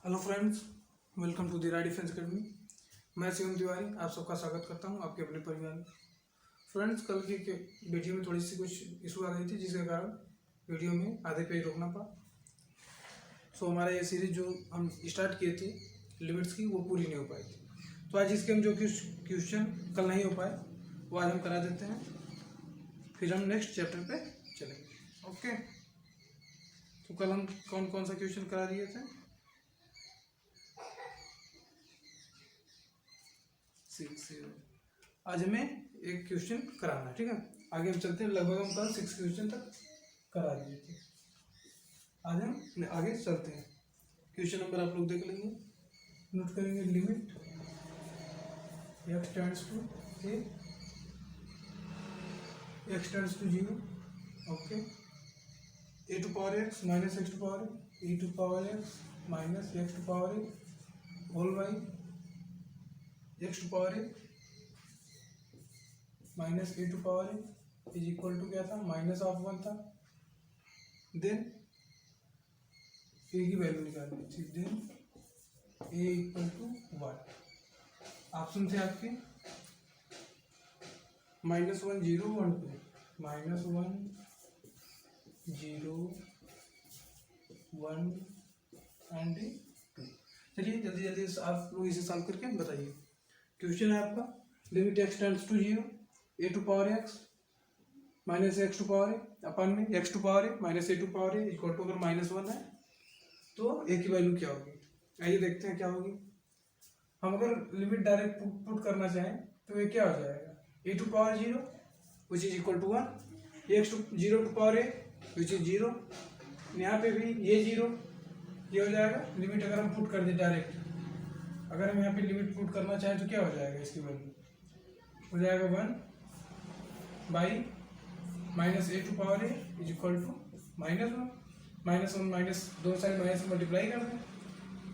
Hello friends, welcome to the Rai defence academy. मैं शिवम तिवारी आप सबका स्वागत करता हूं आपके अपने परिवार में। फ्रेंड्स, कल की वीडियो में थोड़ी सी कुछ इशू आ गई थी जिसके कारण वीडियो में आधे पे ही रोकना पड़ा। सो हमारा ये सीरीज जो हम स्टार्ट किए थे लिमिट्स की, वो पूरी नहीं हो पाई थी। तो आज इसके हम जो क्वेश्चन कल नहीं हो पाए वो आज हम करा देते हैं, फिर हम नेक्स्ट चैप्टर पे चलेंगे। ओके, तो कल हम कौन कौन सा क्वेश्चन करा दिए थे? 6 आज हमें एक क्वेश्चन कराना है, ठीक है। आगे हम चलते हैं, लगभग हम कल 6 क्वेश्चन तक करा दिए थे। आज हम आगे चलते हैं। क्वेश्चन नंबर आप लोग देख लेंगे, नोट करेंगे। Limit x tends to a, x tends to 0, okay, a to power x minus x to power a, e to power x minus x to power a whole by X to power a minus A to power A is equal to क्या था, minus of 1 था। Then ए की value निकालनी थी, then A equal to 1। Option थे आपके -1 0 1 2, -1 0 1 and 2। चलिए जल्दी जल्दी आप लोग इसे सॉल्व करके बताइए। क्वेश्चन है आपका, limit x tends to 0 a to power x minus x to power a upon में x to power a minus A to power a equal to, अगर -1 है तो ए की वैल्यू क्या होगी? आइए देखते हैं क्या होगी। हम अगर लिमिट डायरेक्ट पुट करना चाहें तो ये क्या हो जाएगा, a to power 0 which is equal to 1, x to 0 to power a which is 0, यहाँ पे भी ये 0, ये हो जाएगा। लिमिट अगर हम पुट कर दें डायरेक्ट, अगर हम यहाँ पे लिमिट पुट करना चाहें तो क्या हो जाएगा, इसकी वैल्यू हो जाएगा 1 by minus A to power A is equal to -1 minus दो साइड माइनस मल्टीप्लाई कर दें,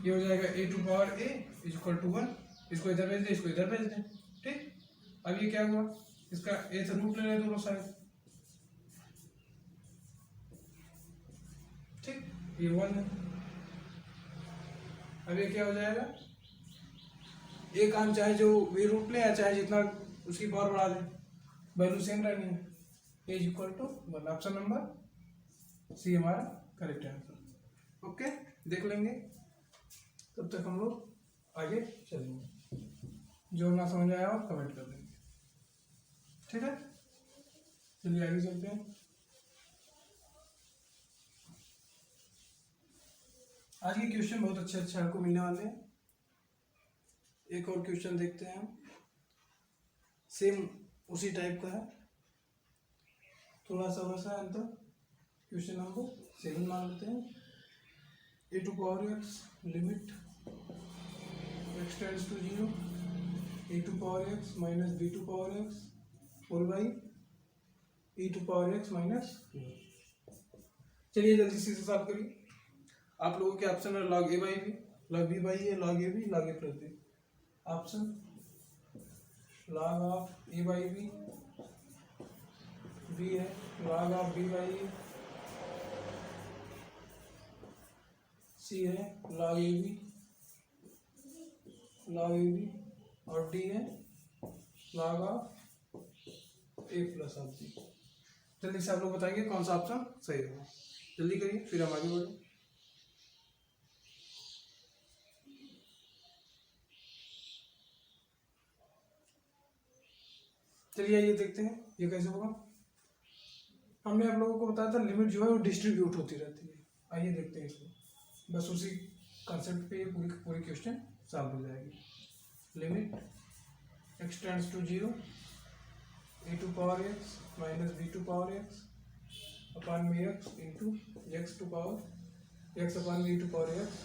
ये हो जाएगा a to power A is equal to 1। इसको इधर भेज दें, इसको इधर भेज दें, ठीक। अब ये क्या हुआ, इसका ए से रूट ले लें दोनों साइड, ठीक, ये 1 है। अब ये क्या हो जाएगा, एक हम चाहे जो वी रूट ले या चाहे जितना उसकी पावर बढ़ा दें, वैल्यू सेम रहनी है। A is equal to 1, option number C हमारा करेक्ट आंसर। ओके, देख लेंगे, तब तक हम लोग आगे चलेंगे। जो ना समझ आया हो कमेंट कर देंगे, ठीक है। चलिए आगे चलते हैं। आज के क्वेश्चन बहुत अच्छे अच्छे आपको मिलने वाले हैं। एक और क्वेश्चन देखते हैं, सेम उसी टाइप का है, थोड़ा सा वैसा है अंतर। क्वेश्चन नंबर 7 मान लेते हैं। A to power x limit x tends to 0 a to power x minus b to power x whole by e to power x minus. चलिए जल्दी से सॉल्व करिए। आप लोगों के ऑप्शन है log A by B, log B by A, log A B, log A plus B. Option log of A by B, B है log of B by A, C है log A B, log A B, और D है log of A plus of B. जल्दी से आप लोग बताएंगे कौन सा ऑप्शन सही होगा, जल्दी करिए फिर हम आगे बढ़ें। चलिए ये देखते हैं ये कैसे होगा। हमने आप लोगों को बताया था लिमिट जो है वो डिस्ट्रीब्यूट होती रहती है। आइए देखते हैं इसको, बस उसी कंसेप्ट पे ये पूरी क्वेश्चन सॉल्व हो जाएगी। Limit x tends to 0 a to power x minus b to power x upon में x into x to power x upon b to power x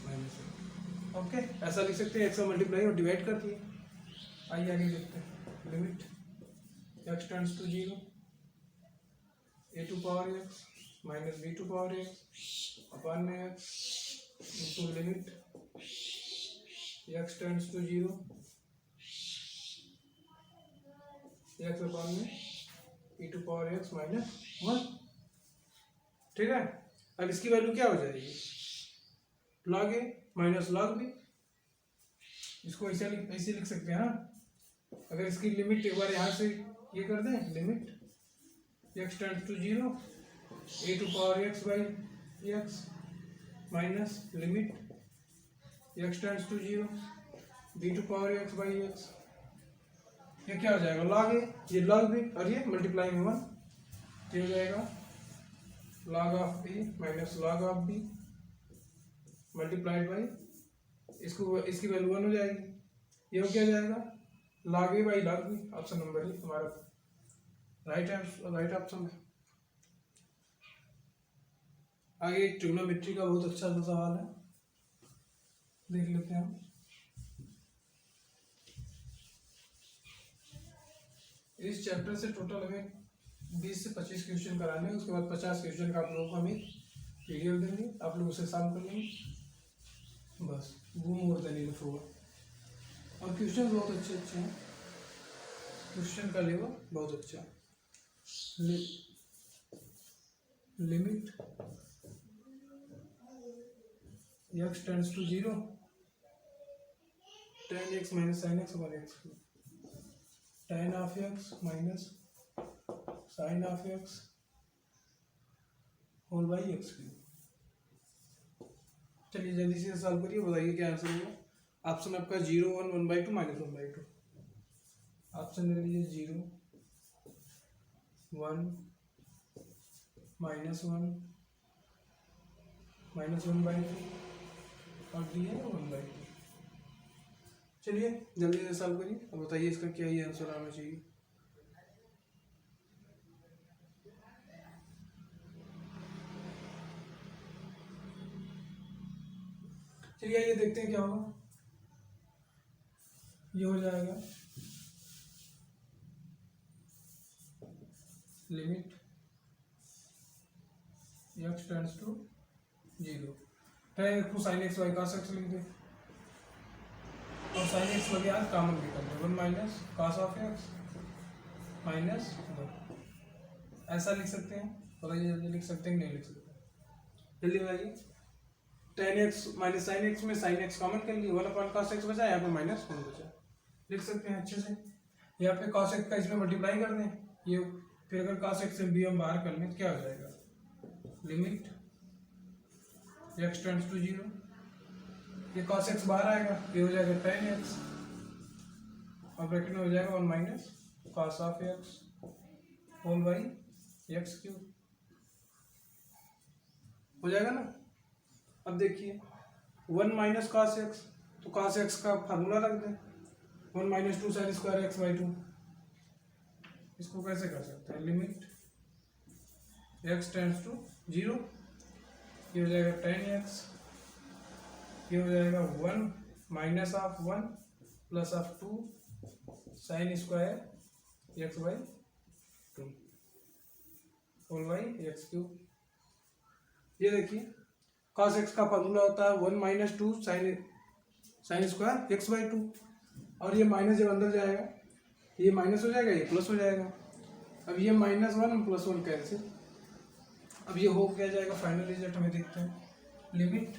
minus. Okay, ऐसा लिख सकते हैं, एक्स का मल्टीप्लाई और divide कर दिए। आइए आगे देखते हैं। Limit x tends to 0 a to power x minus b to power x upon में x into limit x tends to 0 x upon में e to power x minus 1, ठीक है। अब इसकी वैल्यू क्या हो जाएगी, log a minus log b, इसको ऐसे लिख सकते हैं ना। अगर इसकी लिमिट एक बार यहाँ से ये कर दें, limit x tends to 0 a to power x by X minus limit x tends to 0 b to power x by X, ये क्या हो जाएगा लॉग ए, ये लॉग बी और ये मल्टीप्लाई में 1, ये हो जाएगा log of A minus log of B multiplied by, इसको इसकी वैल्यू 1 हो जाएगी, ये हो क्या जाएगा log A by log B. Option number A हमारा राइट ऑप्शन है। आगे एक ट्रिग्नोमेट्री का बहुत अच्छा सा सवाल है, देख लेते हैं हम। इस चैप्टर से टोटल हमें 20 से 25 क्वेश्चन कराने हैं, उसके बाद 50 क्वेश्चन का आप लोगों को हमें पीडीएफ देंगे, आप लोग उसे सॉल्व कर लेंगे, बस वो मोर देन इनफ होगा। और क्वेश्चन बहुत अच्छे अच्छे हैं, क्वेश्चन का लेवल बहुत अच्छा है। Limit x tends to 0 tan x minus sin x over x, tan of x minus sin of x whole by x cube. चलिए जल्दी से सॉल्व करिए, बताइए क्या आंसर होगा। ऑप्शन आपका 0 1 1/2 माइनस 1/2, ऑप्शन ले लीजिए 0 1 माइनस 1 माइनस 1/2 और डी है 1/2। चलिए जल्दी से सॉल्व करिए और बताइए इसका क्या ही आंसर आना चाहिए। चलिए ये देखते हैं क्या होगा। ये हो जाएगा limit x tends to 0 tan x को sin x y cos x लिख दे और sin x वगैरह कॉमन भी कर दे 1 minus cos of x minus 1, ऐसा लिख सकते हैं। बताइए जल्दी लिख सकते हैं नहीं लिख सकते, जल्दी बताइए। tan x minus sin x में sin x कॉमन कर लिए, 1/cos x बचा, यहाँ पे माइनस 1 बचा, लिख सकते हैं अच्छे से। यहाँ पे cos x का इसमें मल्टीप्लाई कर दें, ये फिर अगर cos x से b हम बाहर कर लें तो क्या हो जाएगा लिमिट x टेंड्स टू 0, ये cos x बाहर आएगा, ये हो जाएगा tan x और ब्रैकेट में हो जाएगा 1 minus cos of x whole by x cube, हो जाएगा ना। अब देखिए 1 माइनस cos x, तो cos x का फार्मूला रख दें 1 minus 2 sin square x by 2, इसको कैसे कर सकते हैं लिमिट x टेंड्स टू 0, ये हो जाएगा tan x, ये हो जाएगा 1 minus of 1 plus of 2 sin square x by 2 whole by x cube. ये देखिए cos x का फॉर्मूला होता है 1 minus 2 sin square x by 2, और ये माइनस जब अंदर जाएगा ये माइनस हो जाएगा, ये प्लस हो जाएगा। अब ये -1 प्लस 1 कैंसिल, अब ये हो क्या जाएगा फाइनल रिजल्ट हमें देखते हैं। लिमिट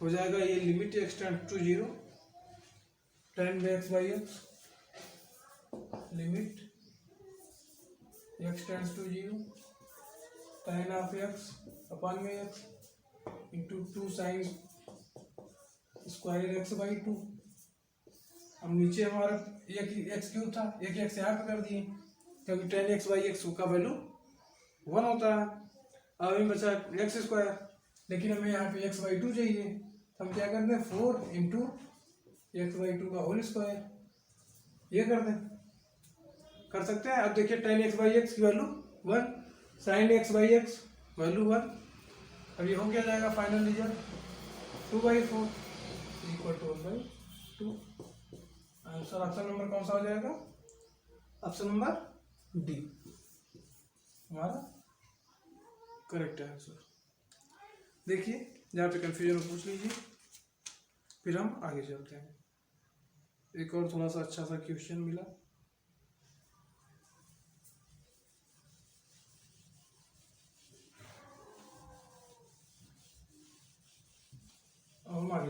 हो जाएगा ये limit x tends to 0 tan x by x, limit x tends to 0 tan of x upon में x into 2 sin square x by 2। अब नीचे हमारा एक x क्यूब था, एक x यहाँ पे कर दिए क्योंकि tan x बाई एक्स का वैल्यू 1 होता है। अब हमें बचा x स्क्वायर, लेकिन हमें यहाँ पे x बाई 2 चाहिए, तो हम क्या कर दें 4 इंटू x बाई 2 का होल स्क्वायर, ये कर दें, कर सकते हैं। अब देखिए tan x बाई एक्स की value 1, sin x by x value 1, अब ये हो क्या जाएगा final result 2/4 equal to 1/2। Answer option number कौन सा हो जाएगा, ऑप्शन नंबर डी हमारा करेक्ट आंसर। देखिए जहाँ पे कंफ्यूजन हो पूछ लीजिए, फिर हम आगे चलते हैं। एक और थोड़ा सा अच्छा सा क्वेश्चन मिला,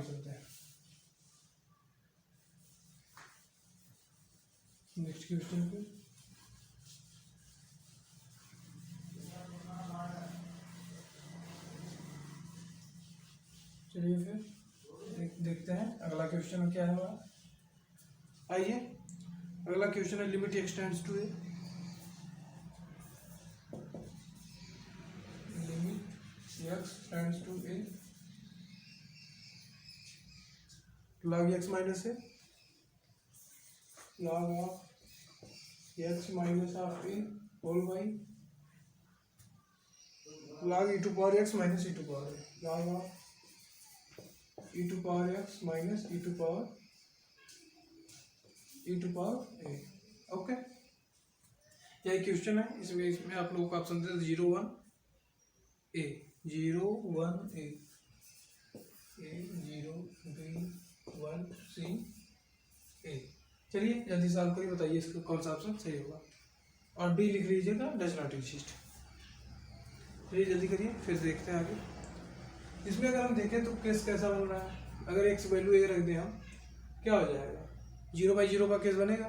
आगे चलते हैं नेक्स्ट क्वेश्चन पे। चलिए फिर देखते हैं अगला क्वेश्चन क्या है हमारा। आइए अगला क्वेश्चन है limit x tends to a, limit x tends to a log x minus a log of x minus of a whole by log e to power x minus e to power a log of e to power x minus e to power a। Okay, यही question है। इसमें आप लोगों को option दे 0 1 a 0 1 a 0 b 1 c a। चलिए जल्दी solve करिए, बताइए इसका कौन सा ऑप्शन सही होगा, और डी लिख लीजिएगा डज नॉट एग्जिस्ट। चलिए जल्दी करिए फिर देखते हैं आगे। इसमें अगर हम देखें तो केस कैसा बन रहा है, अगर एक्स वैल्यू ए रख दें हम, क्या हो जाएगा 0/0 का केस बनेगा।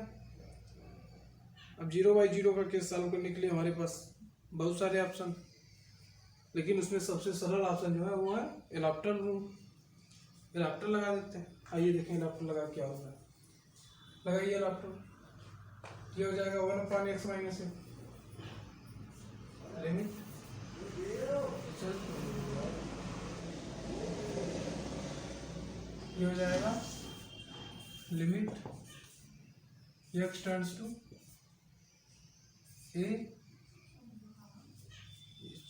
अब 0/0 का केस सॉल्व करने के लिए हमारे पास बहुत सारे ऑप्शन, लेकिन उसमें सबसे सरल ऑप्शन जो है वो है एलॉप्टर रूल। एलॉप्टर लगा देते हैं। आइए देखें एलॉप्टर लगा क्या होगा। लगाइए एलॉप्टर, ये हो जाएगा 1/x माइनस ए लिमिट ये हो जाएगा लिमिट x टेंड्स टू ए,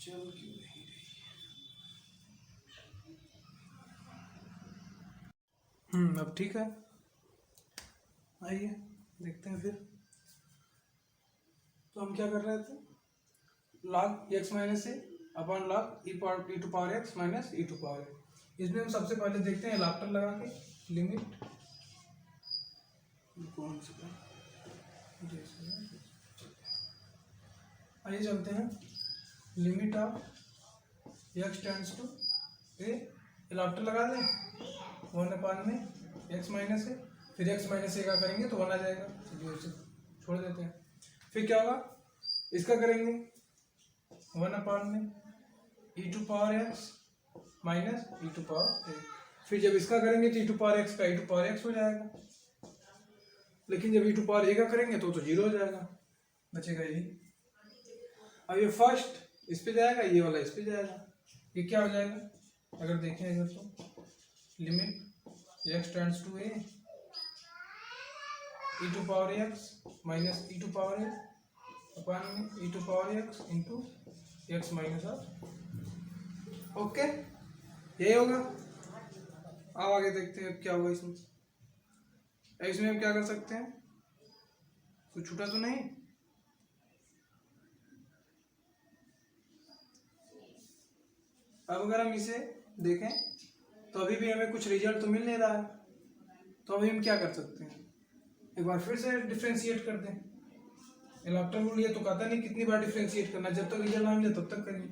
चल क्यों नहीं रही। अब ठीक है, आइए देखते हैं फिर। तो हम क्या कर रहे थे, log x minus a upon log e to power x minus e to power a. इसमें हम सबसे पहले देखते हैं एलॉप्टर लगा के लिमिट कौन सा, आइए चलते हैं limit of x tends to a, L'Hopital लगा दें 1 में x माइनस ए, फिर x माइनस ए का करेंगे तो 1 आ जाएगा। चलिए उसे छोड़ देते हैं। फिर क्या होगा, इसका करेंगे 1 में e to power x minus e to power a, फिर जब इसका करेंगे तो e टू पावर x का e टू पावर x हो जाएगा, लेकिन जब e टू पावर a का करेंगे तो 0 हो जाएगा, बचेगा यही। अब ये फर्स्ट इस पे जाएगा, ये वाला इस पे जाएगा, ये क्या हो जाएगा अगर देखें इधर तो limit x tends to a e to power x minus e to power a upon e to power x into x minus of. Okay, यही होगा। अब आगे देखते हैं क्या होगा इसमें। इसमें हम क्या कर सकते हैं, कुछ छूटा तो नहीं। अब अगर हम इसे देखें तो अभी भी हमें कुछ रिजल्ट तो मिल नहीं रहा है, तो अभी हम क्या कर सकते हैं, एक बार फिर से डिफ्रेंशिएट कर दें। एलॉप्टर रूल ये तो कहता नहीं कितनी बार डिफ्रेंशिएट करना, जब तक रिजल्ट ना मिले तब तक करिए।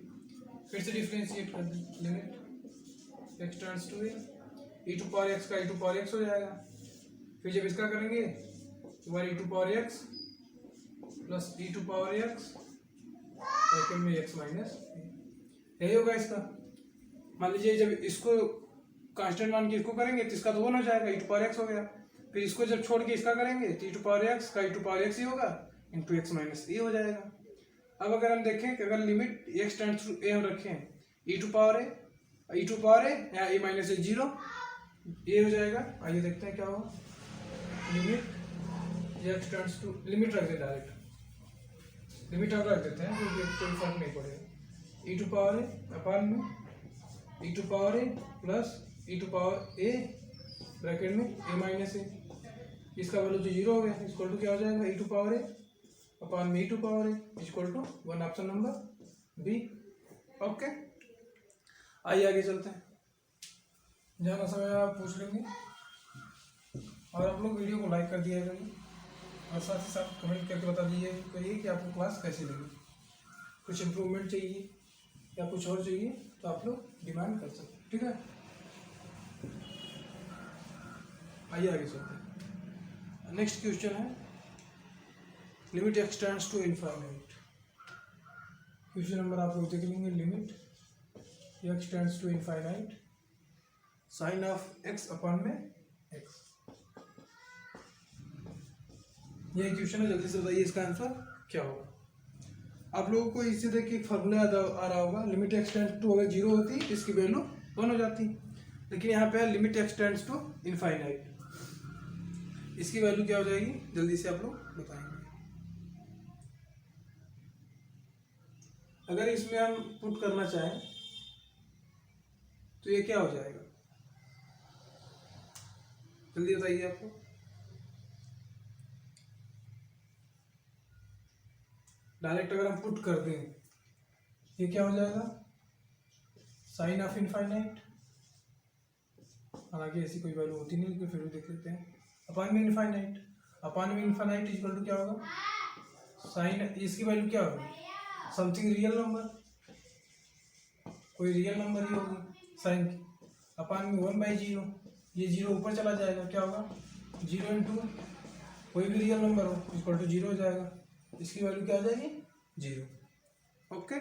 फिर से डिफ्रेंशिएट कर दें, limit x tends to e to power x का e टू पावर x हो जाएगा। फिर जब इसका करेंगे तो बार e to power x plus e to power x second में x माइनस, यही होगा इसका। मान लीजिए जब इसको कांस्टेंट मान के इसको करेंगे तो इसका तो 1 हो जाएगा, e टू पावर x हो गया। फिर इसको जब छोड़ के इसका करेंगे तो e टू पावर x का e टू पावर x ही होगा इंटू x माइनस ए हो जाएगा। अब अगर हम देखें कि अगर limit x tends to a हम रखें e टू पावर a या a माइनस ए 0 ये हो जाएगा। आइए देखते हैं क्या होगा, limit x tends to, limit रख दे डायरेक्ट, लिमिट अब रख देते हैं क्योंकि कोई फर्क नहीं पड़ेगा। e to power a upon में e to power a plus e to power a bracket में a माइनस ए, इसका वैल्यू जो 0 हो गया इक्वल टू क्या हो जाएगा e to power a upon में e to power a equal to 1, option number B. Okay, आइए आगे चलते हैं, जाना समय आप पूछ लेंगे। और आप लोग वीडियो को लाइक कर दिया करिए और साथ ही साथ कमेंट करके बता दीजिए करिए कि आपको क्लास कैसी लगी, कुछ इम्प्रूवमेंट चाहिए या कुछ और चाहिए तो आप लोग डिमांड कर सकते हैं, ठीक है। आइए आगे चलते हैं। नेक्स्ट क्वेश्चन है limit x tends to infinite. Question number आप लोग देख लेंगे, limit x tends to infinite sine of x upon में एक्स। ये क्वेश्चन है, जल्दी से बताइए इसका आंसर क्या होगा। आप लोगों को इससे देख के एक फार्मूला आ रहा होगा, लिमिट एक्सटेंड्स टू अगर जीरो होती है इसकी वैल्यू 1 हो जाती, लेकिन यहाँ पे लिमिट एक्सटेंड्स टू इनफाइनाइट, इसकी वैल्यू क्या हो जाएगी जल्दी से आप लोग बताएंगे। अगर इसमें हम पुट करना चाहें तो ये क्या हो जाएगा, जल्दी बताइए आपको। डायरेक्ट अगर हम पुट कर दें ये क्या हो जाएगा, साइन ऑफ इनफाइनाइट, हालांकि ऐसी कोई वैल्यू होती नहीं लेकिन फिर भी देख लेते हैं, अपॉन में इनफाइनाइट, अपॉन में इनफाइनाइट इक्वल टू क्या होगा, साइन, इसकी वैल्यू क्या होगी, समथिंग रियल नंबर, कोई रियल नंबर ही होगी साइन की, अपॉन में 1/0, ये 0 ऊपर चला जाएगा, क्या होगा 0 इंटू कोई भी रियल नंबर हो इक्वल टू 0 हो जाएगा, इसकी वैल्यू क्या आ जाएगी 0। ओके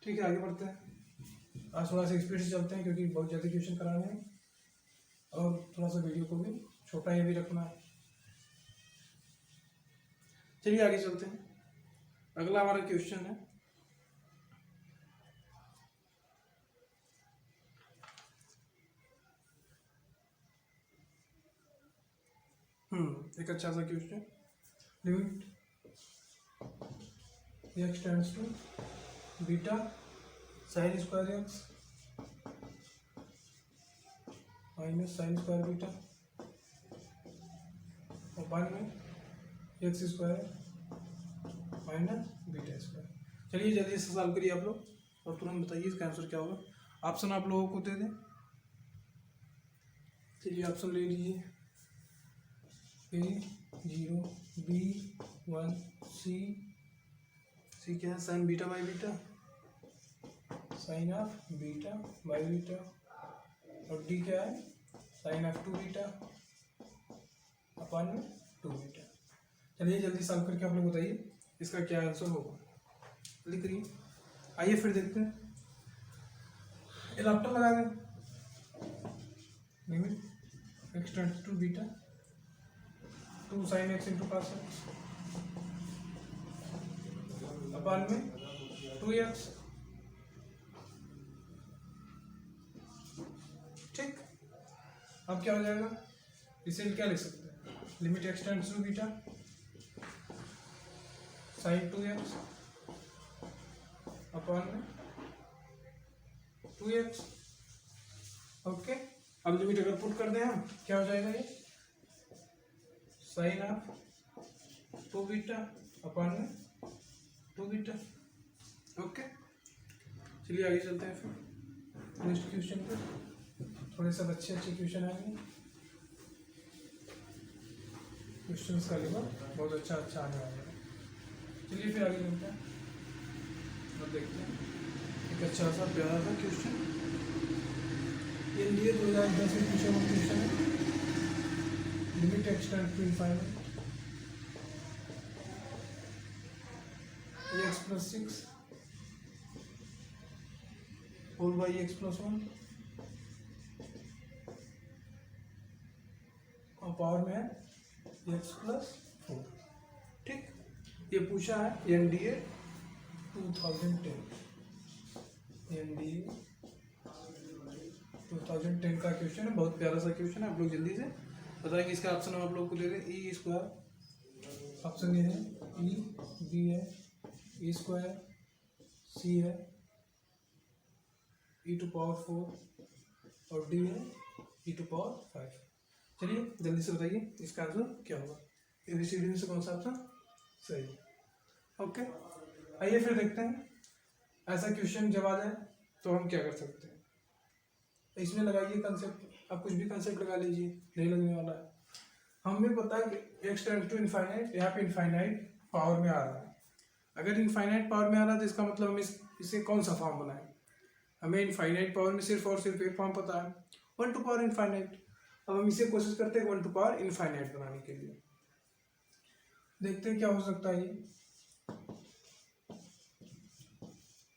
ठीक है, आगे बढ़ते हैं। आज थोड़ा सा स्पीड से चलते हैं क्योंकि बहुत ज़्यादा क्वेश्चन कराने हैं और थोड़ा सा वीडियो को भी छोटा ही भी रखना है। चलिए आगे चलते हैं। अगला हमारा क्वेश्चन है एक अच्छा सा question, limit x tends to beta sine square x minus sine square beta और बाद में x square minus beta square. चलिए जल्दी से सॉल्व करिए आप लोग और तुरंत बताइए इसका आंसर क्या होगा। ऑप्शन आप लोगों को दे दें, चलिए ऑप्शन ले लीजिए, A0 B1 C क्या है, sine beta by beta, sine of beta by beta, और D क्या है, साइन ऑफ 2 बीटा अपॉन में 2 बीटा। चलिए जल्दी सॉल्व करके आप लोग बताइए इसका क्या आंसर होगा, जल्दी करिए। आइए फिर देखते हैं, एडाप्टर लगा दें, limit x tends to beta 2 sine x into cos x upon में 2x। ठीक, अब क्या हो जाएगा, इसे क्या लिख सकते हैं, limit x tends to beta sine 2x upon में 2x। ओके, अब लिमिट अगर पुट कर दें हम, क्या हो जाएगा ये, साइन ऑफ 2 बीटा अपॉन में 2 बीटा। ओके चलिए आगे चलते हैं फिर नेक्स्ट क्वेश्चन पे, थोड़े सब अच्छे क्वेश्चन आएंगे, क्वेश्चंस का लेवल बहुत अच्छा आने वाला है। चलिए फिर आगे चलते हैं और देखते हैं एक अच्छा सा प्यारा सा क्वेश्चन, एनडीए 2010 में पूछा हुआ क्वेश्चन है, limit x tends to infinite x plus 6 whole by x plus 1 और पावर में है एक्स प्लस 4। ठीक, ये पूछा है एनडीए 2010, एनडीए 2010 का क्वेश्चन है, बहुत प्यारा सा क्वेश्चन है। आप लोग जल्दी से बताएंगे इसका ऑप्शन हम आप लोग को दे दें, ई स्क्वायर, ऑप्शन ये है ई, बी है ई स्क्वायर, सी है ई टू पावर 4 और डी है ई टू पावर 5। चलिए जल्दी से बताइए इसका आंसर क्या होगा, एबीसीडी में से कौन सा ऑप्शन सही है। ओके आइए फिर देखते हैं, ऐसा क्वेश्चन जब आ जाए तो हम क्या कर सकते हैं। इसमें लगाइए कंसेप्ट, आप कुछ भी कंसेप्ट लगा लीजिए, नहीं लगने वाला है। हमें पता है कि एक्स टेंड्स टू इनफाइनाइट, यहाँ पे इनफाइनाइट पावर में आ रहा है, अगर इनफाइनाइट पावर में आ रहा है तो इसका मतलब हम इसे कौन सा फॉर्म बनाएं, हमें इनफाइनाइट पावर में सिर्फ और सिर्फ एक फॉर्म पता है, 1 टू पावर इनफाइनाइट। अब हम इसे कोशिश करते हैं 1 टू पावर इनफाइनाइट बनाने के लिए। देखते हैं क्या हो सकता है। ये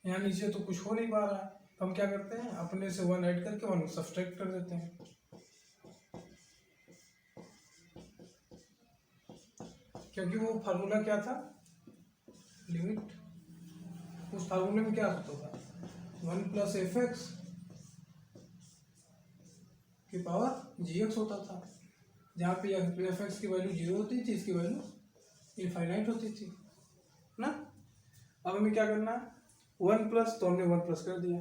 यहाँ नीचे तो कुछ हो नहीं पा रहा है, तो हम क्या करते हैं, अपने से 1 ऐड करके 1 सब्सट्रैक्ट कर देते हैं। क्योंकि वो फार्मूला क्या था, लिमिट, उस फार्मूले में क्या होता था, 1 प्लस एफ एक्स की पावर जी एक्स होता था, जहाँ पे एफ एक्स की वैल्यू 0 होती थी, इसकी वैल्यू इनफाइनाइट होती थी ना। अब हमें क्या करना है, 1 प्लस, तो हमने 1 प्लस कर दिया।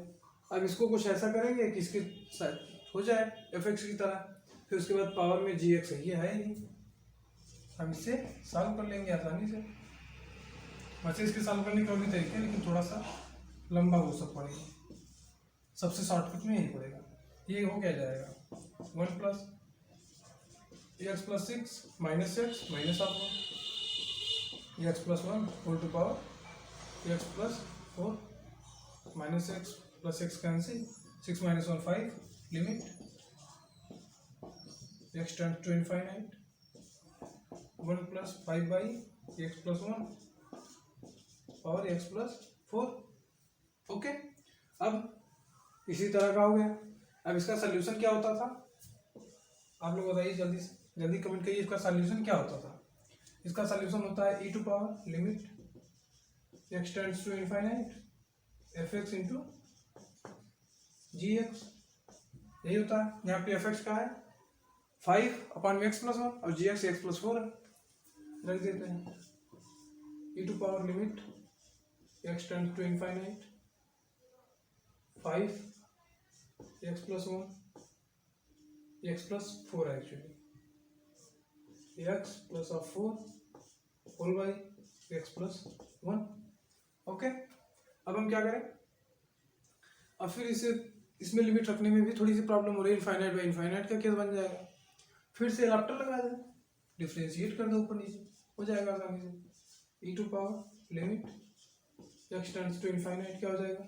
अब इसको कुछ ऐसा करेंगे कि इसके साथ हो जाए एफ एक्स की तरह, फिर उसके बाद पावर में जी एक्स है, ये है ही, हम इससे सॉल्व कर लेंगे आसानी से। वैसे इसके सॉल्व करने के और भी तरीके हैं, लेकिन थोड़ा सा लंबा वो सब पड़ेगा, सबसे शॉर्टकट में यही पड़ेगा। ये हो क्या जाएगा, 1 plus x plus 6 minus x minus of 1 x plus 1 whole to power x plus 4 minus x plus x cancel, 6 minus 1 5, limit x tends to infinite 1 plus 5 by x plus 1 power x plus 4। Okay, अब इसी तरह का हो गया। अब इसका solution क्या होता था, आप लोग बताइए, जल्दी कमेंट करिए, इसका सोल्यूशन क्या होता था। इसका सोल्यूशन होता है e to power limit x tends to infinite f x into g x, यही होता है। यहाँ पे एफ एक्स का है 5/x+1 और जी एक्स x+4 है, रख देते हैं e to power limit x tends to infinite 5x+1 x+4 है actually, x plus of 4 whole by x+1। Okay, अब हम क्या करें, अब फिर इसे इसमें लिमिट रखने में भी थोड़ी सी प्रॉब्लम हो रही है, इनफाइनाइट बाई इनफाइनाइट का केस बन जाएगा। फिर से एडाप्टर लगा दें, डिफ्रेंशिएट कर दो ऊपर नीचे, हो जाएगा आसानी से। E to power limit x tends to infinite क्या हो जाएगा,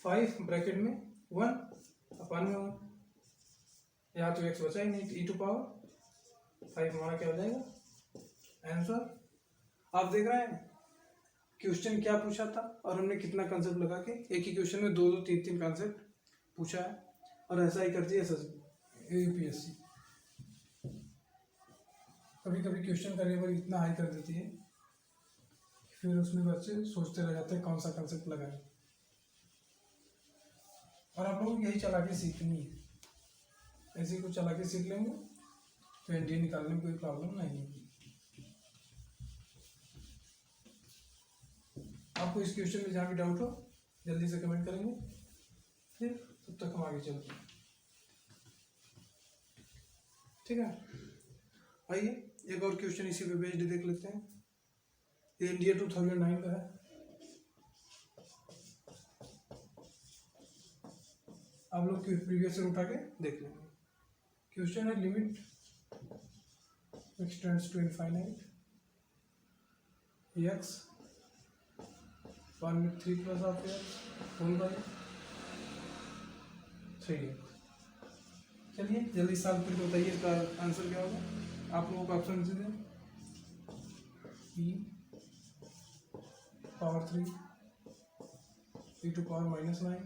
5 ब्रैकेट में 1 अपन में 1, यहाँ तो एक्स बचा ही नहीं, ई टू पावर 5 हमारा क्या हो जाएगा आंसर। आप देख रहे हैं क्वेश्चन क्या पूछा था और हमने कितना कंसेप्ट लगा के एक ही क्वेश्चन में 2-2 3-3 कंसेप्ट पूछा है, और ऐसा ही करती है यूपीएससी। कभी कभी क्वेश्चन का लेवल इतना हाई कर देती है फिर उसमें बच्चे सोचते रह जाते हैं कौन सा कंसेप्ट लगाए, और आप लोगों को यही चला के सीखनी है, ऐसे कुछ चला के सीख लेंगे तो एनडीए निकालने में कोई प्रॉब्लम नहीं है। आपको इस क्वेश्चन में जहाँ भी डाउट हो जल्दी से कमेंट करेंगे, फिर तब तक हम आगे चलते हैं, ठीक है। आइए एक और क्वेश्चन इसी पे बेस्ड देख लेते हैं, ये एनडीए 2009 का है। आप लोग प्रीवियस ईयर उठा के देख लेंगे। क्वेश्चन है limit x tends to infinite x 1 with 3 plus of x whole by 3x। चलिए जल्दी सॉल्व करके बताइए इसका आंसर क्या होगा। आप लोगों को ऑप्शन दे दें, e power 3 e to power -9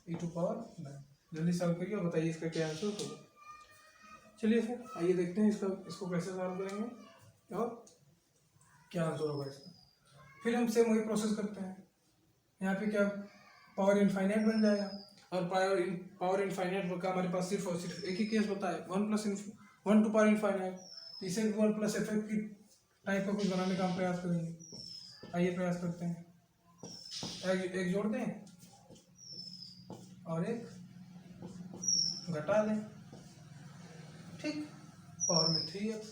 e to power 9। जल्दी सॉल्व करिए और बताइए इसका क्या आंसर होगा। चलिए फिर आइए देखते हैं इसको कैसे सॉल्व करेंगे और क्या आंसर होगा इसका। फिर हम सेम वही प्रोसेस करते हैं, यहाँ पे क्या पावर इनफाइनाइट बन जाएगा, और पावर इनफाइनाइट का हमारे पास सिर्फ और सिर्फ एक ही केस होता है 1 टू पावर इनफाइनाइट, तो इसे 1 प्लस एफ की टाइप का कुछ बनाने का हम प्रयास करेंगे। आइए प्रयास करते हैं, एक जोड़ दें और एक घटा दें, ठीक, पावर में 3x।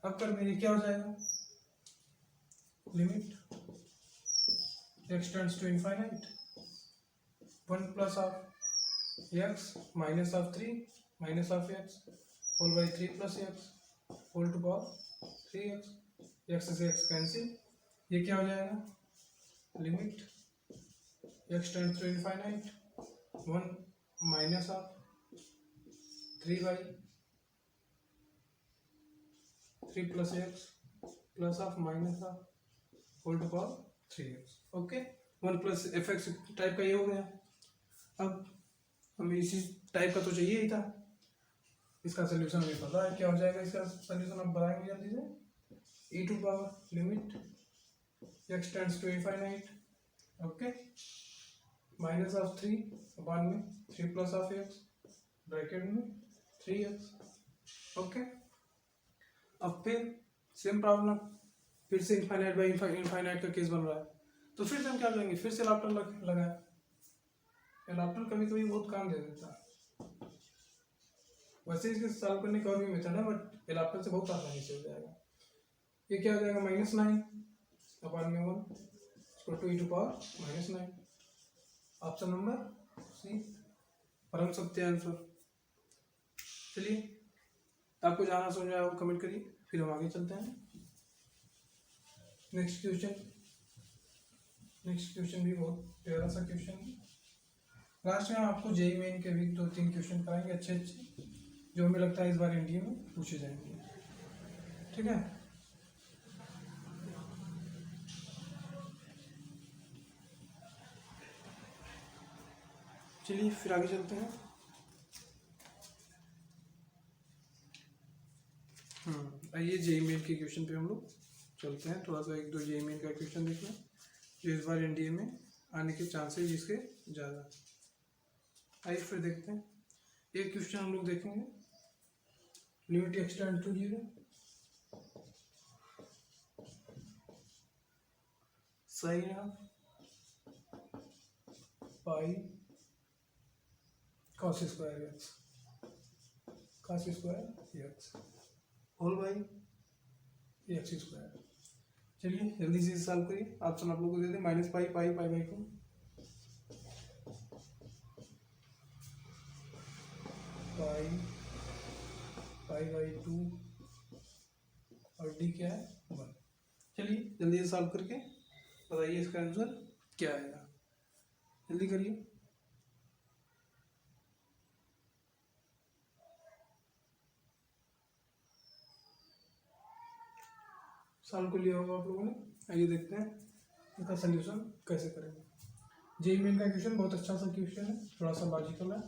अब कर मेरी क्या हो जाएगा, limit x tends to infinite 1 plus of x minus of 3 minus of x whole by 3 plus x whole to power 3x, x से x कैंसिल, ये क्या हो जाएगा, limit x tends to infinite 1 minus of 3 plus x plus of minus of whole to power 3x। Okay, 1 plus f x type का ये हो गया। अब हमें इसी टाइप का तो चाहिए ही था, इसका सोल्यूशन हमें पता है क्या हो जाएगा। इसका सोल्यूशन अब बताएंगे जल्दी से। e to power limit x tends to infinite, okay, minus of 3 upon में 3 प्लस ऑफ x ब्रैकेट में 3x। ओके, अब फिर सेम प्रॉब्लम, फिर से इनफाइनाइट बाई इनफाइनाइट का केस बन रहा है, तो फिर से हम क्या करेंगे, फिर से एडाप्टर लगाए। एडाप्टर कभी कभी बहुत काम दे देता है। वैसे इसके सॉल्व करने का और भी मेथड है, बट एडाप्टर से बहुत आसानी से हो जाएगा। ये क्या हो जाएगा, -9 अपॉन में 1 इसको 2 e to power -9। Option number C परम सत्य आंसर। चलिए, आपको जाना समझ आया हो कमेंट करिए, फिर हम आगे चलते हैं। नेक्स्ट क्वेश्चन भी बहुत प्यारा सा क्वेश्चन है। लास्ट में आपको जेईई मेन के भी 2-3 क्वेश्चन कराएंगे अच्छे जो हमें लगता है इस बार एनडीए में पूछे जाएंगे, ठीक है। चलिए फिर आगे चलते हैं। आइए जेईई मेन के क्वेश्चन पे हम लोग चलते हैं। थोड़ा सा 1-2 जेईई मेन का क्वेश्चन देख लें जो इस बार एनडीए में आने के चांसेस जिसके ज़्यादा। आइए फिर देखते हैं। एक क्वेश्चन हम लोग देखेंगे, limit x tends to 0 sine of pi cos square x whole by x square. चलिए जल्दी से सॉल्व करिए। ऑप्शन आप लोग को दे दें, -π पाई बाई 2 पाई बाई 2 और डी क्या है 1। चलिए जल्दी से सॉल्व करके बताइए इसका आंसर क्या आएगा, जल्दी करिए। सॉल्व कर लिया होगा आप लोगों ने। आइए देखते हैं इसका सलूशन कैसे करेंगे। जेईई मेन का क्वेश्चन बहुत अच्छा सा क्वेश्चन है, थोड़ा सा लॉजिकल है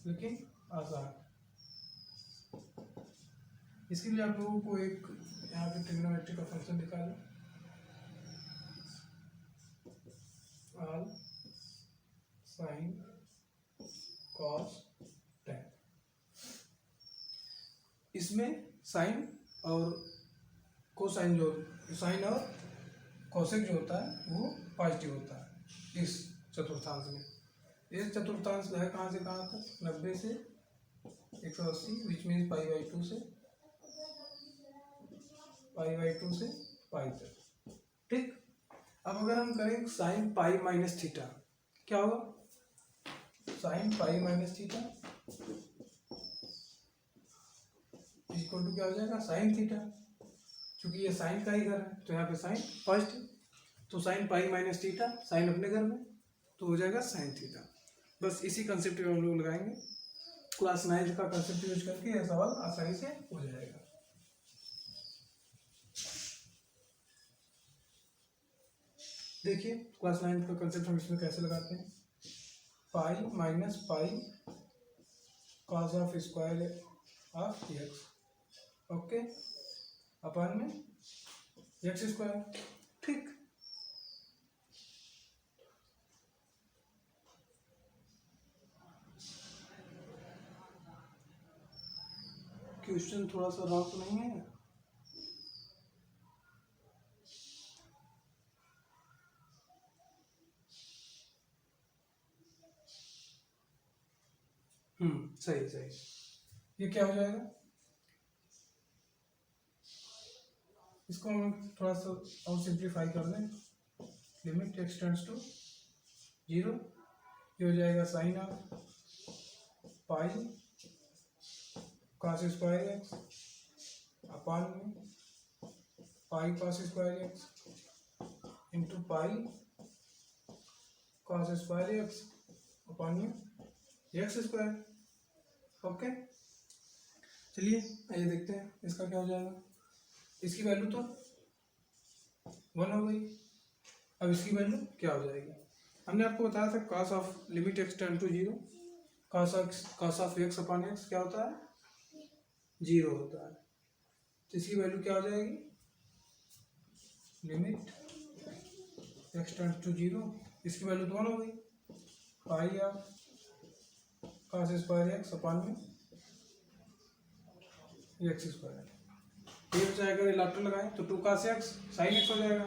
लेकिन आसान है। इसके लिए आप लोगों को एक यहाँ पे ट्रिग्नोमेट्री का फंक्शन दिखा है, ऑल साइन कॉस टैन। इसमें साइन और कोसाइन जो साइन और कोसेक जो होता है वो पॉजिटिव होता है इस चतुर्थांश में। इस चतुर्थांश है कहाँ से कहाँ तक, 90 से 180, विच मीन्स π/2 से पाई तक, ठीक। अब अगर हम करें साइन पाई माइनस थीटा, क्या होगा, sine pi minus theta equal to क्या हो जाएगा, साइन थीटा। क्योंकि ये साइन का ही घर है तो यहाँ पे साइन पॉजिटिव, तो sine pi minus theta, sine अपने घर में तो हो जाएगा साइन थीटा। बस इसी कंसेप्ट में हम लोग लगाएंगे। क्लास 9 का कंसेप्ट यूज करके यह सवाल आसानी से हो जाएगा। देखिए क्लास 9 का कंसेप्ट हम इसमें कैसे लगाते हैं, pi minus pi cos of square of x, okay, upon में एक्स स्क्वायर, ठीक। क्वेश्चन थोड़ा सा रॉ तो नहीं है, सही सही। ये क्या हो जाएगा, इसको हम थोड़ा सा और सिंप्लीफाई कर लें, लिमिट x टेंड्स टू 0, ये हो जाएगा sine of pi cos square x upon में pi cos square x into pi cos square x upon में एक्स स्क्वायर। ओके, चलिए आइए देखते हैं इसका क्या हो जाएगा। इसकी वैल्यू तो 1 हो गई, अब इसकी वैल्यू क्या हो जाएगी। हमने आपको बताया था cos of limit x tend to 0, cos of x upon x क्या होता है, 0 होता है। तो इसकी वैल्यू क्या हो जाएगी, लिमिट एक्स टेंड टू 0, इसकी वैल्यू तो 1 हो गई, पाई of cos square x upon में एक्स स्क्वायर। ये बचा, अगर इलेक्ट्रॉन लगाएं तो 2 cos एक्स साइन एक्स हो जाएगा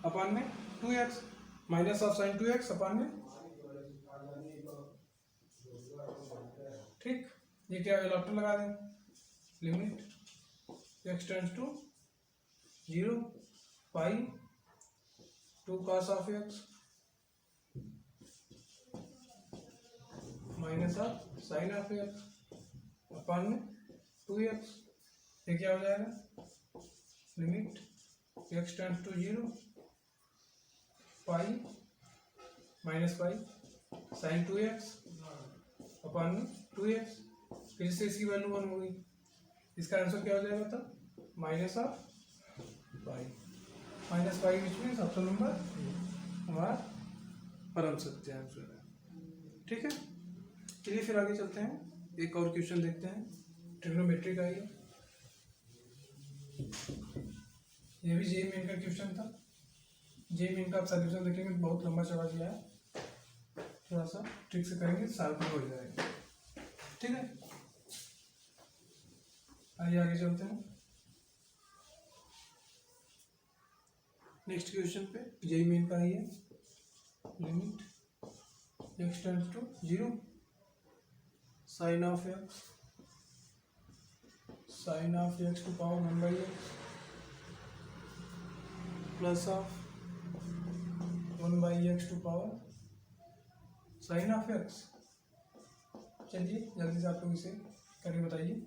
अपॉन में 2x minus of sign 2x upon में, ठीक। ये क्या इलेक्ट्रॉन लगा दें, limit x tends to 0 pi 2 cos of x minus of sine of x upon में 2x। ये क्या हो जाएगा, limit x tends to 0 pi minus pi sine 2x upon में 2x। फिर से इसकी वैल्यू 1 हो गई, इसका आंसर क्या हो जाएगा तब, minus of pi, minus pi which means option number हमारा परम सत्य आंसर है, ठीक है। चलिए फिर आगे चलते हैं, एक और क्वेश्चन देखते हैं, ट्रिग्नोमेट्री का ये भी जेईई मेन का क्वेश्चन था। जेईई मेन का आप सॉल्यूशन देखेंगे तो बहुत लंबा चौड़ा गया है, थोड़ा सा ट्रिक से करेंगे सॉल्व हो जाएगा, ठीक है। आइए आगे चलते हैं नेक्स्ट क्वेश्चन पे, जेईई मेन का ही है। Limit x tends to 0 sine of x to power 1/x plus of 1/x to power sine of x. चलिए जल्दी से आप लोग इसे करके बताइए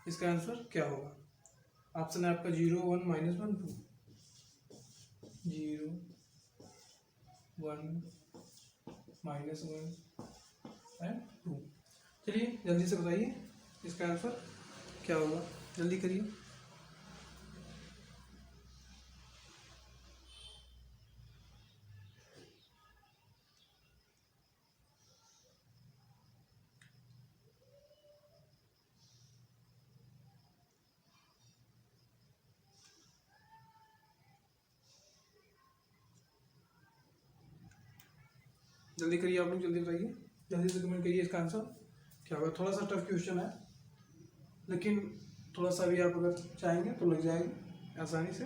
इसका आंसर क्या होगा। ऑप्शन है आपका 0 1 -1 2, 0 1 -1 एंड 2। चलिए जल्दी से बताइए इसका आंसर क्या होगा, जल्दी करिए। जल्दी करिए आप लोग, जल्दी बताइए, जल्दी से कमेंट करिए इसका आंसर क्या होगा। थोड़ा सा टफ क्वेश्चन है, लेकिन थोड़ा सा भी आप अगर चाहेंगे तो लग जाएगी आसानी से,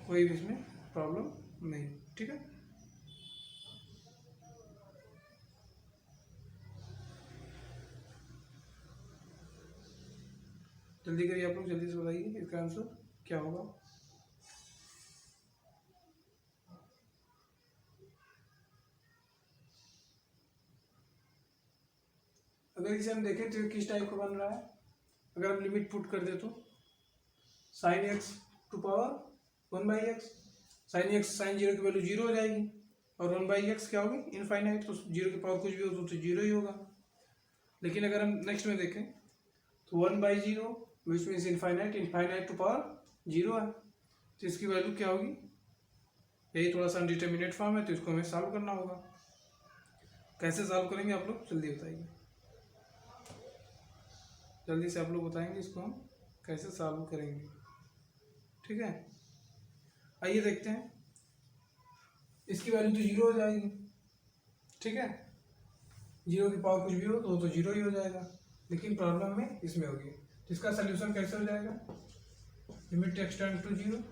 कोई भी इसमें प्रॉब्लम नहीं, ठीक है। जल्दी करिए आप लोग, जल्दी से बताइए इसका आंसर क्या होगा। अगर इसे हम देखें तो ये किस टाइप का बन रहा है, अगर हम लिमिट पुट कर दे तो sine x to power 1/x, sine 0 की वैल्यू 0 हो जाएगी और 1/x क्या होगी, इनफाइनाइट, तो 0 की पावर कुछ भी हो तो 0 ही होगा। लेकिन अगर हम नेक्स्ट में देखें तो 1/0 which means infinite to power 0 है, तो इसकी वैल्यू क्या होगी, यही थोड़ा सा अनडिटर्मिनेट फॉर्म है, तो इसको हमें सॉल्व करना होगा। कैसे सॉल्व करेंगे आप लोग जल्दी बताइए, जल्दी से आप लोग बताएंगे इसको हम कैसे सॉल्व करेंगे, ठीक है। आइए देखते हैं, इसकी वैल्यू तो 0 हो जाएगी, ठीक है, 0 की पावर कुछ भी हो तो 0 ही हो जाएगा, लेकिन प्रॉब्लम में इसमें होगी। तो इसका सोल्यूशन कैसे हो जाएगा, लिमिट एक्स टेंड्स टू 0,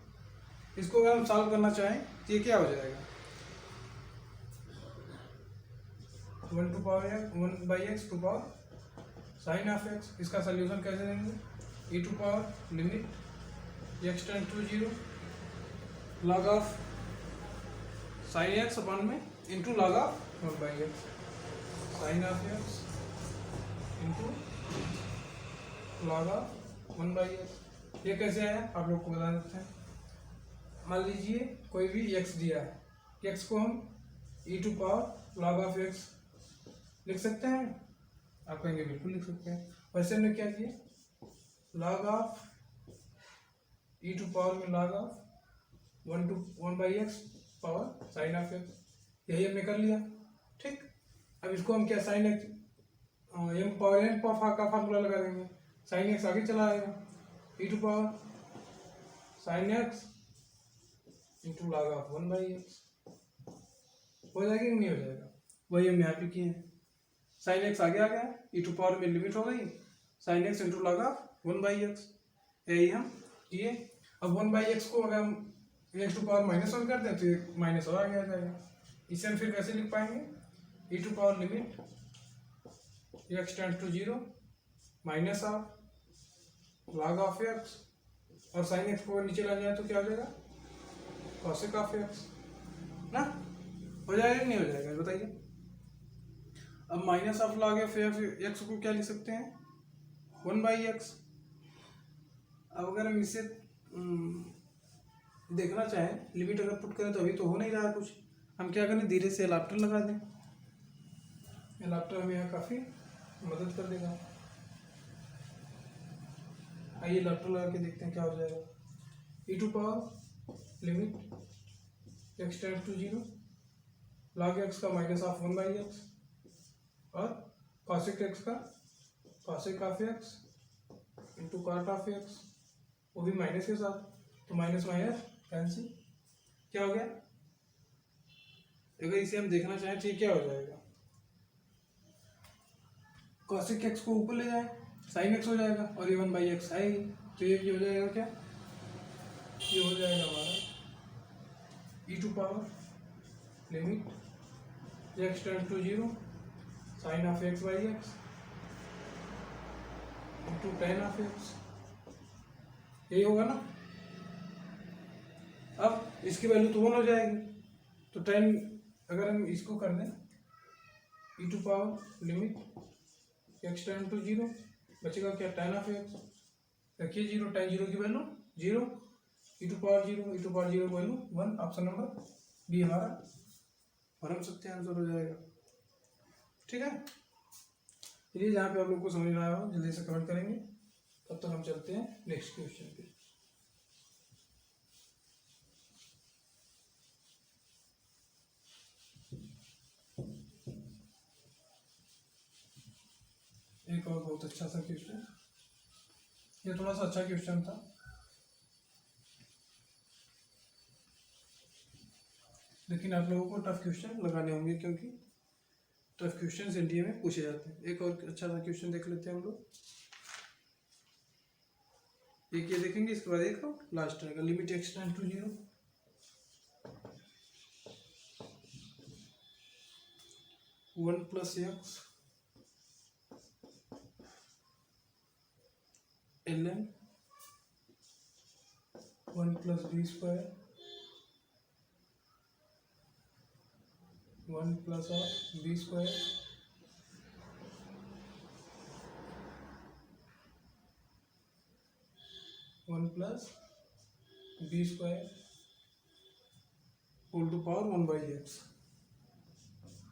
इसको अगर हम सॉल्व करना चाहें तो ये क्या हो जाएगा, 1/x to power sine of x. इसका सोल्यूशन कैसे देंगे, e to power limit x tends to 0 log of sine x upon में into log of 1/x sine of x into log of 1/x। ये कैसे आया आप लोग को बता देते हैं। मान लीजिए कोई भी x दिया है, x को हम e to power log of x लिख सकते हैं, आप कहेंगे बिल्कुल लिख सकते हैं। वैसे हमने क्या किया, log of e to power में log of 1/x power sine of x, यही हमने कर लिया। ठीक, अब इसको हम क्या sine x m power n का फार्मूला लगा देंगे, साइन एक्स आगे चला आएगा, e to power sine x into log of 1/x हो जाएगा कि नहीं हो जाएगा, वही हम यहाँ पे किए हैं। साइन एक्स आगे आ गया, e टू पावर में लिमिट हो गई sign x into log of 1/x, यही हम किए। अब 1/x को अगर हम एक्स टू पावर -1 कर दें तो एक माइनस और आगे आ जाएगा। इसे हम फिर कैसे लिख पाएंगे, e to power limit x tends to 0 minus of log of x, और साइन एक्स को नीचे ला जाए तो क्या हो जाएगा, कॉसेक ऑफ x ना, हो जाएगा कि नहीं हो जाएगा बताइए। अब minus of log of x को क्या लिख सकते हैं, 1/x। अब अगर हम इसे देखना चाहें, लिमिट अगर पुट करें तो अभी तो हो नहीं रहा कुछ, हम क्या करें, धीरे से एलाप्टर लगा दें। एलाप्टर हमें यहाँ काफ़ी मदद कर देगा। आइए एलाप्टर लगा के देखते हैं क्या हो जाएगा। e to power limit x tends to 0 log x का माइनस ऑफ 1/x और कॉसेक x का cosec of x into cot of x, वो भी माइनस के साथ, तो माइनस माइनस कैंसिल, क्या हो गया। अगर इसे हम देखना चाहें तो ये क्या हो जाएगा, कॉसेक एक्स को ऊपर ले जाए साइन एक्स हो जाएगा, और ये 1/x है, तो ये हो जाएगा क्या, ये हो जाएगा हमारा e to power limit x tends to 0 sine of x/x into tan of x, यही होगा ना। अब इसकी वैल्यू तो 1 हो जाएगी, तो 10 अगर हम इसको कर दें e to power limit x tends to 0 बचेगा क्या, टेन ऑफ x, रखिए 0, टेन 0 की वैल्यू 0, e टू पावर 0 की वैल्यू 1, ऑप्शन नंबर बी हमारा भरम सत्य आंसर हो जाएगा। ठीक है, चलिए जहाँ पे आप लोग को समझ में आया हो जल्दी से कमेंट करेंगे, तब तक हम चलते हैं नेक्स्ट क्वेश्चन पे। एक और बहुत अच्छा सा क्वेश्चन, ये थोड़ा सा अच्छा क्वेश्चन था, लेकिन आप लोगों को टफ क्वेश्चन लगाने होंगे क्योंकि टफ क्वेश्चन इंडिया में पूछे जाते हैं। एक और अच्छा सा क्वेश्चन देख लेते हैं हम लोग, एक ये देखेंगे, इसके बाद एक लास्ट रहेगा, limit x tends to 0 1 + x ln 1 + b square 1 + b square one plus b square whole to power 1/x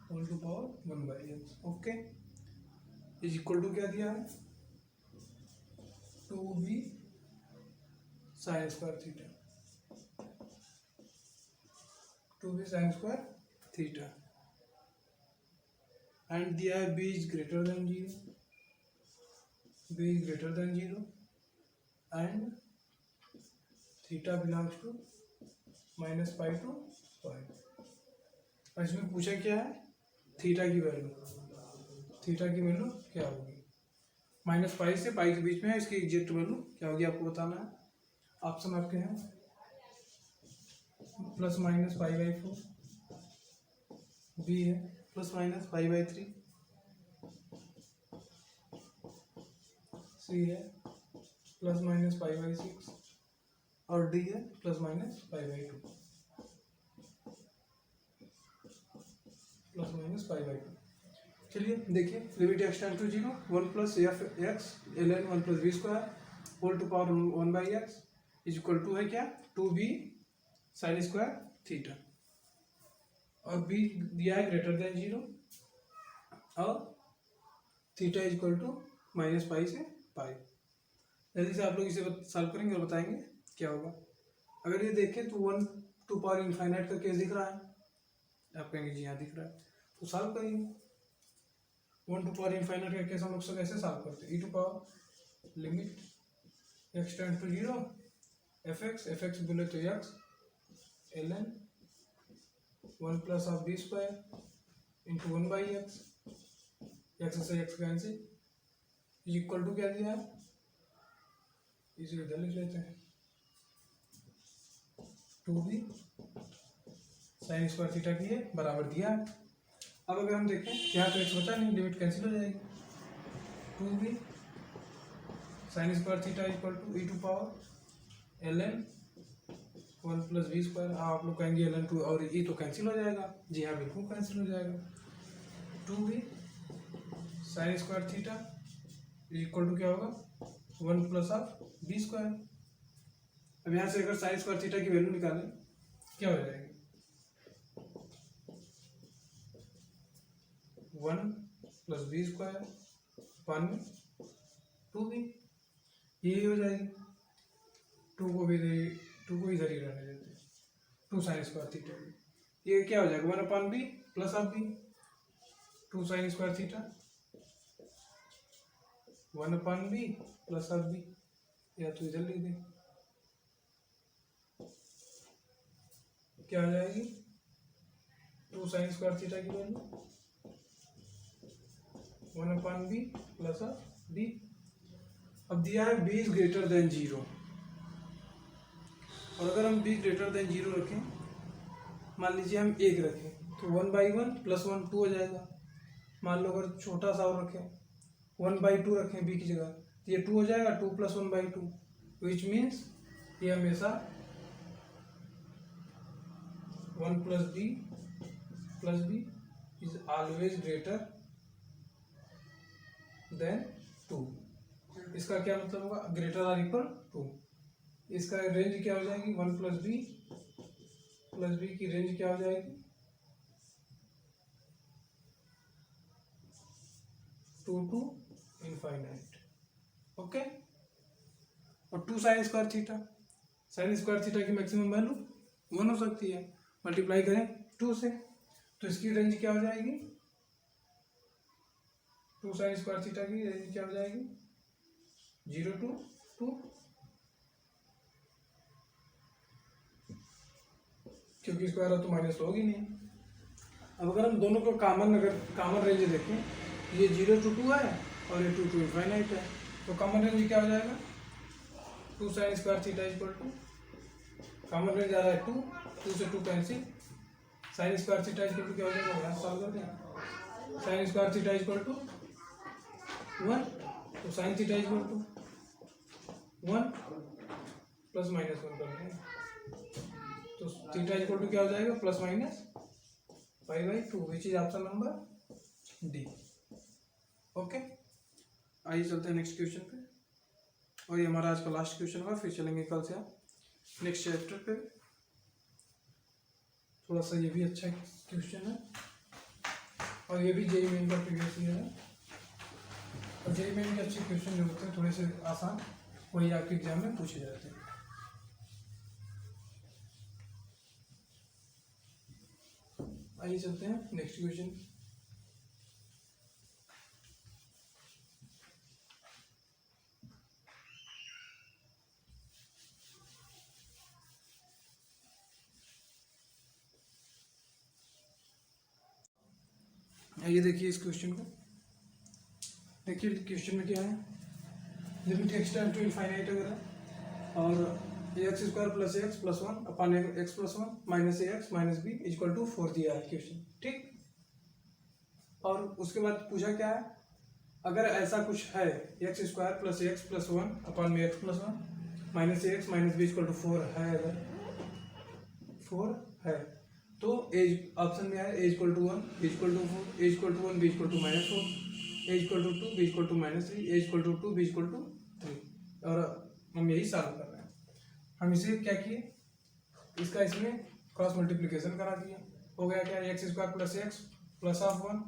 whole to power 1/x, okay, is equal to क्या दिया है, 2b sine square theta, 2b sine square theta, and दिया है b is greater than 0, b is greater than 0 and theta belongs to -π to π। और इसमें पूछा क्या है, थीटा की वैल्यू, थीटा की वैल्यू क्या होगी, -π से π के बीच में है, इसकी एग्जैक्ट वैल्यू क्या होगी आपको बताना है। ऑप्शन आपके हैं ±π/4, बी है ±π/3, सी है ±π/6 और डी है ±π/2, ±π/2। चलिए देखिए, limit x tends to 0 1 + f(x) ln 1 + b square whole to power 1/x is equal to है क्या, 2b साइन स्क्वायर थीटा, और b दिया है ग्रेटर देन 0 और theta equal to minus pi से पाई। जल्दी से आप लोग इसे सॉल्व करेंगे और बताएंगे क्या होगा। अगर ये देखें तो 1 टू पावर इनफाइनाइट का केस दिख रहा है, आप कहेंगे जी हाँ दिख रहा है, तो सॉल्व करेंगे। 1 टू पावर इनफाइनाइट का केस हम लोग कैसे सॉल्व करते हैं, e to power limit x tend to 0 f x बोले तो x ln 1 plus of b square into 1 by x, x से एक्स कैंसिल इक्वल टू क्या दिया है, इसे इधर लिख लेते हैं 2b साइन स्क्वायर थीटा की है बराबर दिया है। अब अगर हम देखें यहाँ तो एक्स बचा नहीं, लिमिट कैंसिल हो जाएगी, 2b sine square theta equal to e to power ln 1 plus b square. आप लोग कहेंगे ln 2 और ई तो कैंसिल हो जाएगा, जी हाँ बिल्कुल कैंसिल हो जाएगा। 2b sine square theta equal to क्या होगा 1 प्लस ऑफ बी स्क्वायर। अब यहाँ से अगर साइन स्क्वायर थीटा की वैल्यू निकालें क्या हो जाएगी, 1 plus b square upon 2b, यही हो जाएगी। 2 को इधर ही रहने देते हैं, 2 साइन स्क्वायर थीटा, ये क्या हो जाएगा 1 upon b plus of b, 2 sine square theta 1 upon b plus of b, या तो इधर लिख दें, क्या हो जाएगी 2 साइन स्क्वायर थीटा की value 1 upon b plus of b. अब दिया है b इज ग्रेटर देन 0, और अगर हम b ग्रेटर देन 0 रखें, मान लीजिए हम 1 रखें तो 1 बाई 1 प्लस 1 2 हो जाएगा। मान लो अगर छोटा सा और रखें 1 बाई 2 रखें b की जगह, तो ये 2 हो जाएगा, 2 प्लस 1 बाई 2, विच मीन्स ये हमेशा 1 plus b is always greater than 2। इसका क्या मतलब होगा, ग्रेटर आर इक्वल 2। इसका रेंज क्या हो जाएगी 1 प्लस बी की रेंज क्या हो जाएगी 2 टू इनफाइनाइट। ओके, और 2 साइन स्क्वायर थीटा की मैक्सिमम वैल्यू 1 हो सकती है, मल्टीप्लाई करें 2 से, तो इसकी रेंज क्या हो जाएगी 2 साइन स्क्वायर थीटा की रेंज क्या हो जाएगी 0 टू 2, क्योंकि स्क्वायर हो तो माइनस तो होगी नहीं। अब अगर हम दोनों को कॉमन रेंज देखें, ये 0 टू 2 है और ये 2 टू इनफाइनाइट है, तो कॉमन रेंज क्या हो जाएगा 2 sine square theta equal to, common range आ रहा है 2 से 2 cancel, sine square theta equal to क्या हो जाएगा, यहाँ सॉल्व करते हैं, sine square theta equal to 1, तो sine theta equal to 1 plus minus 1 करते हैं, तो थीटा इक्वल टू क्या हो जाएगा plus minus pi by 2, which is option number D. Okay, आइए चलते हैं नेक्स्ट क्वेश्चन पे, और ये हमारा आज का लास्ट क्वेश्चन होगा, फिर चलेंगे कल से आप नेक्स्ट चैप्टर पे। थोड़ा सा ये भी अच्छा क्वेश्चन है, और ये भी जेईई मेन का प्रीवियस ईयर है, और जेईई मेन के अच्छे क्वेश्चन जो होते हैं थोड़े से आसान, वही आपके एग्जाम में पूछे जाते हैं। आइए चलते हैं नेक्स्ट क्वेश्चन। आइए देखिए इस क्वेश्चन को, देखिए क्वेश्चन में क्या है, limit x tend to infinite अगर है, और x square plus x plus 1 upon x plus 1 minus x minus b equal to 4 दिया है क्वेश्चन, ठीक। और उसके बाद पूछा क्या है, अगर ऐसा कुछ है x square plus x plus 1 upon में x plus 1 minus x minus b equal to 4 है, अगर 4 है तो एज ऑप्शन में है as equal to 1 b equal to 4, as equal to 1 b equal to minus 4, as equal to 2 b equal to minus 3, as equal to 2 b equal to 3, और हम यही solve कर रहे हैं। हम इसे क्या किए, इसका इसमें क्रॉस मल्टीप्लिकेशन करा दिया, हो गया क्या x square plus x plus of 1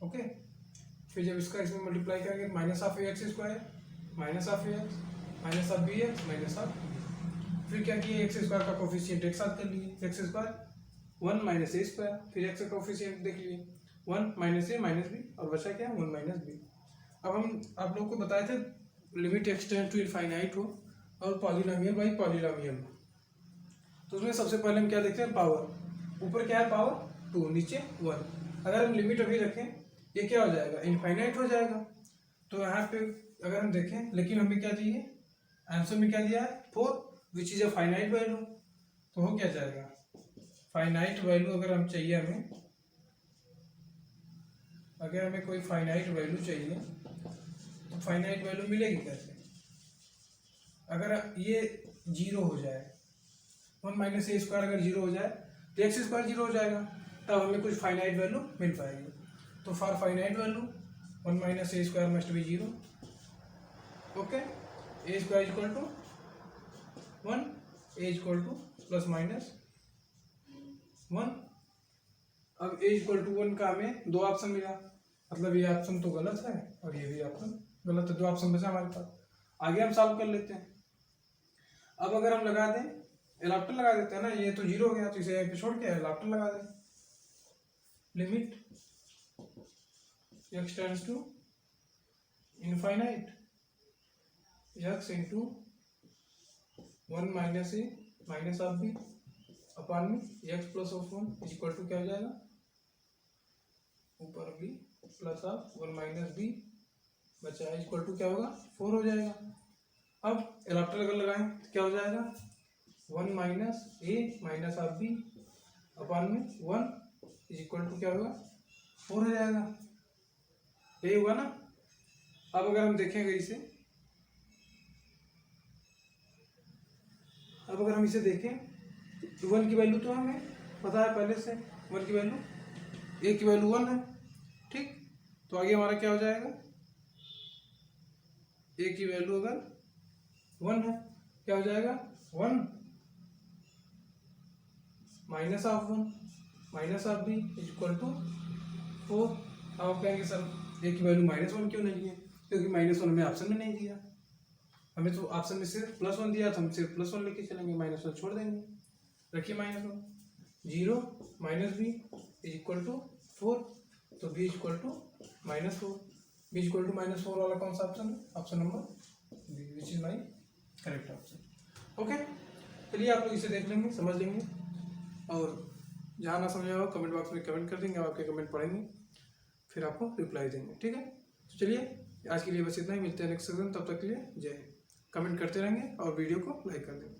okay, फिर जब इसका इसमें मल्टीप्लाई करेंगे minus of a x square minus of a x minus of b x minus of, फिर क्या किए एक्स स्क्वायर का कोफिशिएंट एक साथ कर लिए, x square 1 minus a square, फिर एक्स का कोफिशिएंट देख लिए 1 माइनस ए माइनस बी और बचा क्या 1 माइनस बी। अब हम आप लोगों को बताए थे लिमिट एक्सटेंड टू इनफाइनाइट हो और पॉलिनोमियल बाई पॉलिनोमियल हो, तो उसमें सबसे पहले हम क्या देखते हैं पावर, ऊपर क्या है पावर 2 नीचे 1। अगर हम लिमिट अभी रखें ये क्या हो जाएगा इनफाइनाइट हो जाएगा। तो यहाँ पे अगर हम देखें, लेकिन हमें क्या चाहिए आंसर में क्या दिया है 4 which is a finite value, तो हो क्या जाएगा फाइनाइट वैल्यू। अगर हम चाहिए हमें, अगर हमें कोई फाइनाइट वैल्यू चाहिए तो फाइनाइट वैल्यू मिलेगी कैसे, अगर ये 0 हो जाए 1 माइनस ए स्क्वायर अगर 0 हो जाए तो एक्स स्क्वायर 0 हो जाएगा, तब हमें कुछ फाइनाइट वैल्यू मिल पाएगी। तो for finite value 1 minus a square must be 0। Okay, a square equal to 1, a equal to plus minus 1। अब ए इक्वल टू 1 का हमें 2 ऑप्शन मिला, मतलब ये ऑप्शन तो गलत है और ये भी ऑप्शन गलत है, 2 ऑप्शन बचा हमारे पास। आगे हम सॉल्व कर लेते हैं। अब अगर हम लगा दें एलाप्टर लगा देते हैं ना, ये तो 0 हो गया तो इसे यहाँ पे छोड़ के एलाप्टर लगा दें, limit x tends to infinite x into 1 minus a minus of b upon में x plus of 1 equal to क्या हो जाएगा ऊपर b plus of 1 minus b बचा है इक्वल टू क्या होगा 4 हो जाएगा। अब एलाप्टर अगर लगाएं तो क्या हो जाएगा 1 minus a minus of b upon में 1 इक्वल टू क्या होगा 4 हो जाएगा, ये हुआ ना। अब अगर हम देखेंगे इसे, अब अगर हम इसे देखें तो 1 की वैल्यू तो हमें पता है पहले से, 1 की वैल्यू ए की वैल्यू 1 है, ठीक। तो आगे हमारा क्या हो जाएगा ए की वैल्यू अगर 1 है क्या हो जाएगा 1 minus of 1 minus of b equal to 4। अब आप कहेंगे सर ए की वैल्यू -1 क्यों नहीं है, क्योंकि -1 हमें ऑप्शन में नहीं दिया, हमें तो ऑप्शन में सिर्फ +1 दिया तो हम सिर्फ +1 लेके चलेंगे, -1 छोड़ देंगे। रखिए -1 0 माइनस बी इक्वल टू 4, तो b equal to -4, b equal to -4 वाला कौन सा ऑप्शन है, option number b which is my correct option. Okay, चलिए आप लोग इसे देख लेंगे समझ लेंगे, और जहाँ ना समझ आए कमेंट बॉक्स में कमेंट कर देंगे, आपके कमेंट पढ़ेंगे फिर आपको रिप्लाई देंगे, ठीक है। तो चलिए आज के लिए बस इतना ही, मिलते हैं नेक्स्ट सेशन, तब तक के लिए जय हिंद। कमेंट करते रहेंगे और वीडियो को लाइक कर देंगे।